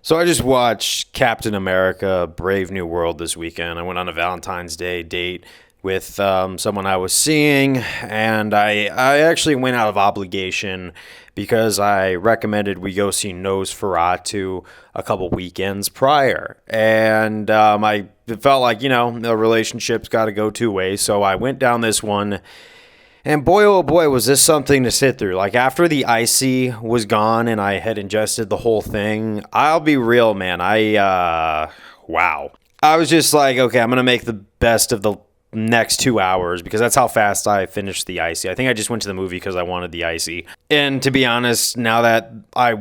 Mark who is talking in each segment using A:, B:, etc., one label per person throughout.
A: So I just watched Captain America: Brave New World this weekend. I went on a Valentine's Day date with someone I was seeing, and I actually went out of obligation because I recommended we go see Nosferatu a couple weekends prior, and I felt like the relationship's got to go two ways, so I went down this one. And boy, oh boy, was this something to sit through. Like, after the icy was gone and I had ingested the whole thing, I'll be real, man. Wow. I was just like, okay, I'm going to make the best of the next 2 hours because that's how fast I finished the icy. I think I just went to the movie because I wanted the icy. And to be honest, now that I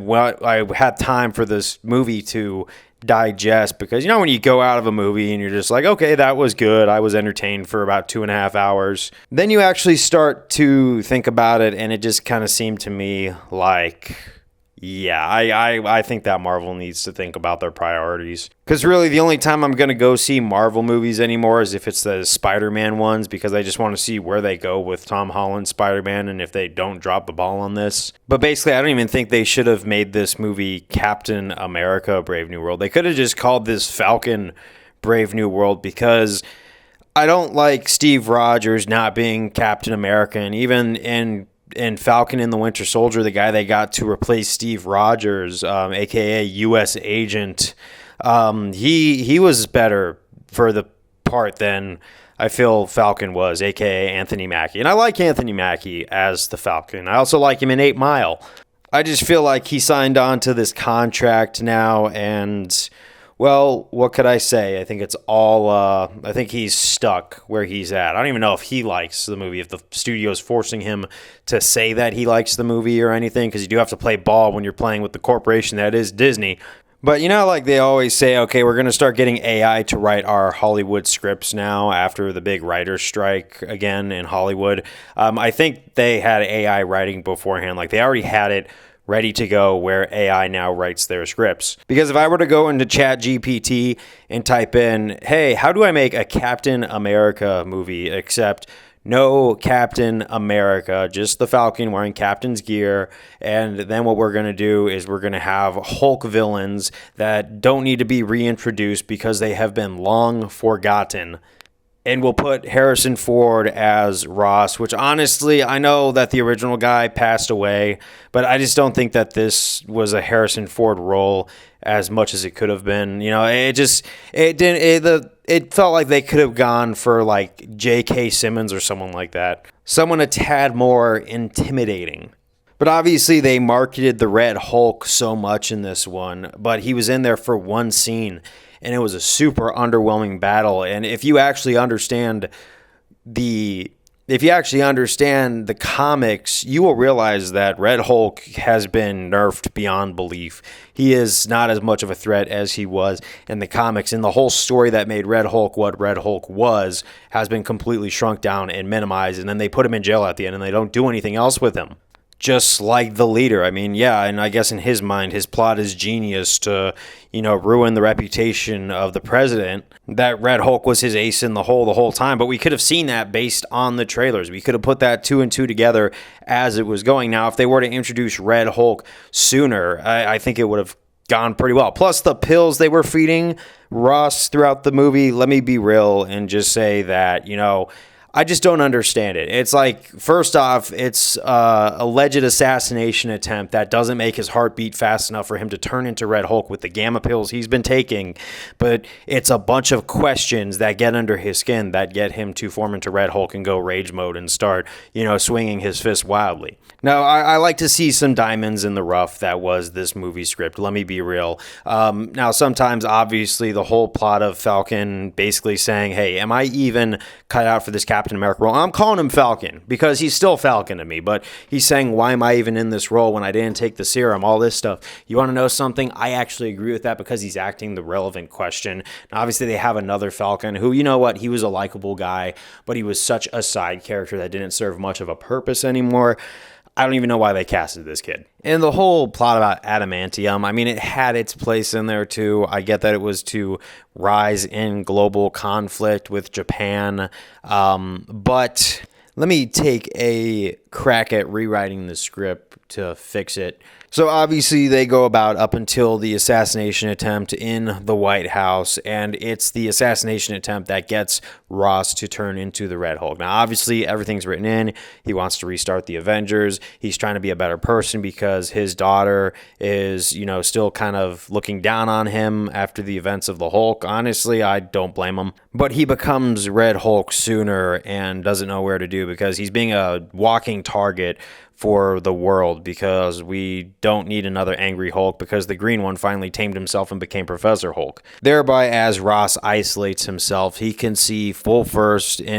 A: had time for this movie to digest, because when you go out of a movie and you're just like, okay, that was good, I was entertained for about 2.5 hours, then you actually start to think about it, and it just kind of seemed to me like, yeah, I think that Marvel needs to think about their priorities. Because really, the only time I'm going to go see Marvel movies anymore is if it's the Spider-Man ones, because I just want to see where they go with Tom Holland's Spider-Man and if they don't drop the ball on this. But basically, I don't even think they should have made this movie Captain America: Brave New World. They could have just called this Falcon Brave New World, because I don't like Steve Rogers not being Captain America. And even in Falcon and the Winter Soldier, the guy they got to replace Steve Rogers, aka U.S. Agent, he was better for the part than I feel Falcon was, aka Anthony Mackie. And I like Anthony Mackie as the Falcon. I also like him in 8 Mile. I just feel like he signed on to this contract now, and well, what could I say? I think it's all, I think he's stuck where he's at. I don't even know if he likes the movie, if the studio's forcing him to say that he likes the movie or anything, because you do have to play ball when you're playing with the corporation that is Disney. But like they always say, okay, we're going to start getting AI to write our Hollywood scripts now after the big writer's strike again in Hollywood. I think they had AI writing beforehand. Like, they already had it ready to go where AI now writes their scripts. Because if I were to go into ChatGPT and type in, hey, how do I make a Captain America movie, except no Captain America, just the Falcon wearing Captain's gear, and then what we're going to do is we're going to have Hulk villains that don't need to be reintroduced because they have been long forgotten. And we'll put Harrison Ford as Ross, which honestly, I know that the original guy passed away, but I just don't think that this was a Harrison Ford role as much as it could have been. It felt like they could have gone for like J.K. Simmons or someone like that. Someone a tad more intimidating. But obviously they marketed the Red Hulk so much in this one, but he was in there for one scene, and it was a super underwhelming battle. And if you actually understand the comics, you will realize that Red Hulk has been nerfed beyond belief. He is not as much of a threat as he was in the comics, and the whole story that made Red Hulk what Red Hulk was has been completely shrunk down and minimized, and then they put him in jail at the end, and they don't do anything else with him. Just like the leader. I mean, yeah, and I guess in his mind, his plot is genius to, ruin the reputation of the president. That Red Hulk was his ace in the hole the whole time, but we could have seen that based on the trailers. We could have put that 2 and 2 together as it was going. Now, if they were to introduce Red Hulk sooner, I think it would have gone pretty well. Plus, the pills they were feeding Ross throughout the movie, let me be real and just say that, I just don't understand it. It's like, first off, it's a alleged assassination attempt that doesn't make his heart beat fast enough for him to turn into Red Hulk with the gamma pills he's been taking. But it's a bunch of questions that get under his skin that get him to form into Red Hulk and go rage mode and start, swinging his fist wildly. Now, I like to see some diamonds in the rough that was this movie script. Let me be real. Now, sometimes, obviously, the whole plot of Falcon basically saying, hey, am I even cut out for this Captain America role? I'm calling him Falcon because he's still Falcon to me, but he's saying, why am I even in this role when I didn't take the serum, all this stuff. You want to know something? I actually agree with that because he's asking the relevant question. Now, obviously, they have another Falcon who, he was a likable guy, but he was such a side character that didn't serve much of a purpose anymore. I don't even know why they casted this kid. And the whole plot about adamantium, I mean, it had its place in there too. I get that it was to rise in global conflict with Japan. But let me take a crack at rewriting the script to fix it. So obviously they go about up until the assassination attempt in the White House, and it's the assassination attempt that gets Ross to turn into the Red Hulk. Now obviously everything's written in. He wants to restart the Avengers. He's trying to be a better person because his daughter is, still kind of looking down on him after the events of the Hulk. Honestly, I don't blame him. But he becomes Red Hulk sooner and doesn't know where to do because he's being a walking target for the world, because we don't need another angry Hulk, because the green one finally tamed himself and became Professor Hulk. Thereby, as Ross isolates himself, he can see in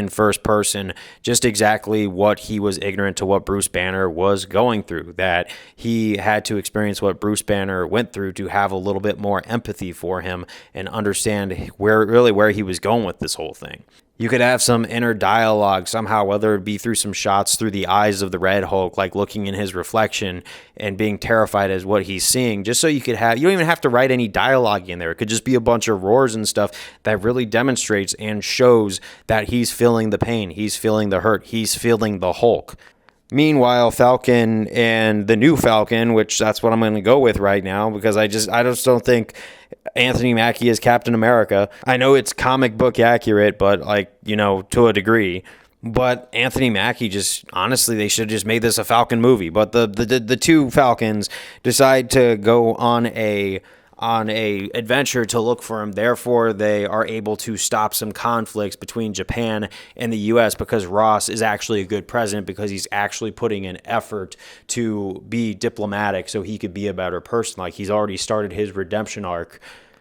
A: first person just exactly what he was ignorant to what Bruce Banner was going through, that he had to experience what Bruce Banner went through to have a little bit more empathy for him and understand where he was going with this whole thing. You could have some inner dialogue somehow, whether it be through some shots through the eyes of the Red Hulk, like looking in his reflection and being terrified as what he's seeing, just so you don't even have to write any dialogue in there. It could just be a bunch of roars and stuff that really demonstrates and shows that he's feeling the pain, he's feeling the hurt, he's feeling the Hulk. Meanwhile, Falcon and the new Falcon, which that's what I'm going to go with right now, because I just don't think Anthony Mackie is Captain America. I know it's comic book accurate, but to a degree. But Anthony Mackie, just honestly, they should have just made this a Falcon movie. But the two Falcons decide to go on a adventure to look for him. Therefore, they are able to stop some conflicts between Japan and the U.S. because Ross is actually a good president, because he's actually putting an effort to be diplomatic so he could be a better person. Like, he's already started his redemption arc.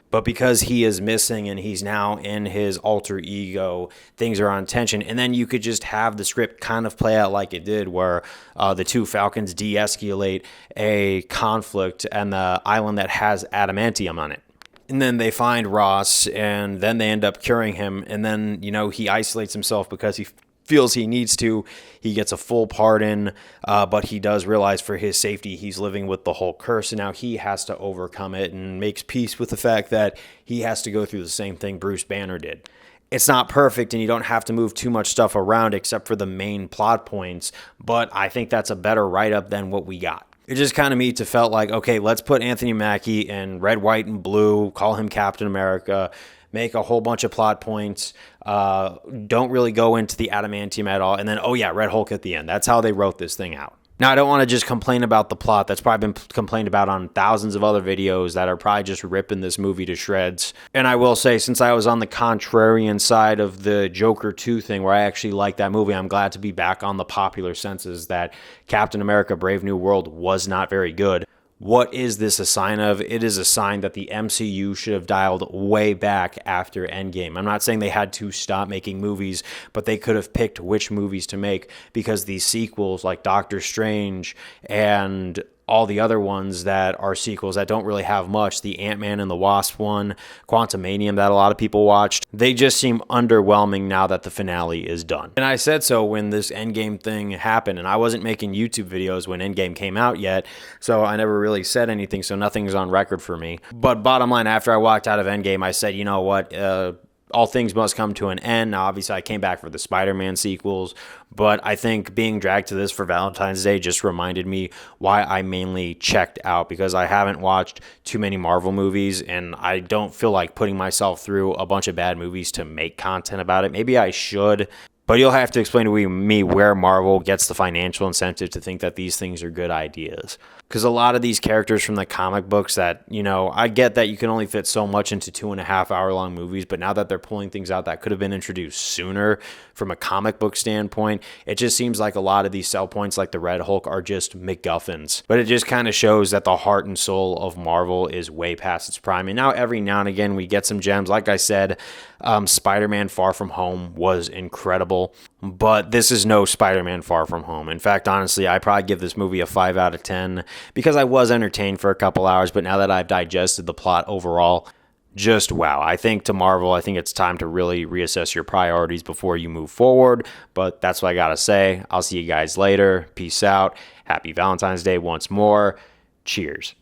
A: But because he is missing and he's now in his alter ego, things are on tension. And then you could just have the script kind of play out like it did, where the two Falcons de-escalate a conflict and the island that has adamantium on it. And then they find Ross, and then they end up curing him. And then, he isolates himself because he feels he needs to. He gets a full pardon, but he does realize for his safety he's living with the Hulk curse, and now he has to overcome it and makes peace with the fact that he has to go through the same thing Bruce Banner did. It's not perfect, and you don't have to move too much stuff around except for the main plot points, but I think that's a better write-up than what we got. It just kind of felt like, okay, let's put Anthony Mackie in red, white, and blue, call him Captain America, make a whole bunch of plot points, don't really go into the adamantium at all, and then, Red Hulk at the end. That's how they wrote this thing out. Now, I don't want to just complain about the plot. That's probably been complained about on thousands of other videos that are probably just ripping this movie to shreds. And I will say, since I was on the contrarian side of the Joker 2 thing, where I actually like that movie, I'm glad to be back on the popular senses that Captain America Brave New World was not very good. What is this a sign of? It is a sign that the MCU should have dialed way back after Endgame. I'm not saying they had to stop making movies, but they could have picked which movies to make, because these sequels like Doctor Strange and all the other ones that are sequels that don't really have much, the Ant-Man and the Wasp one, Quantumanium that a lot of people watched, they just seem underwhelming now that the finale is done. And I said so when this Endgame thing happened, and I wasn't making YouTube videos when Endgame came out yet, so I never really said anything, so nothing's on record for me. But bottom line, after I walked out of Endgame, I said, you know what, all things must come to an end. Now, obviously, I came back for the Spider-Man sequels, but I think being dragged to this for Valentine's Day just reminded me why I mainly checked out, because I haven't watched too many Marvel movies, and I don't feel like putting myself through a bunch of bad movies to make content about it. Maybe I should, but you'll have to explain to me where Marvel gets the financial incentive to think that these things are good ideas. Because a lot of these characters from the comic books that, I get that you can only fit so much into 2.5 hour long movies, but now that they're pulling things out that could have been introduced sooner from a comic book standpoint, it just seems like a lot of these sell points like the Red Hulk are just MacGuffins. But it just kind of shows that the heart and soul of Marvel is way past its prime. And now every now and again we get some gems. Like I said, Spider-Man Far From Home was incredible, but this is no Spider-Man Far From Home. In fact, honestly, I probably give this movie a 5 out of 10 because I was entertained for a couple hours, but now that I've digested the plot overall, just wow. I think it's time to really reassess your priorities before you move forward, but that's what I gotta say. I'll see you guys later. Peace out. Happy Valentine's Day once more. Cheers.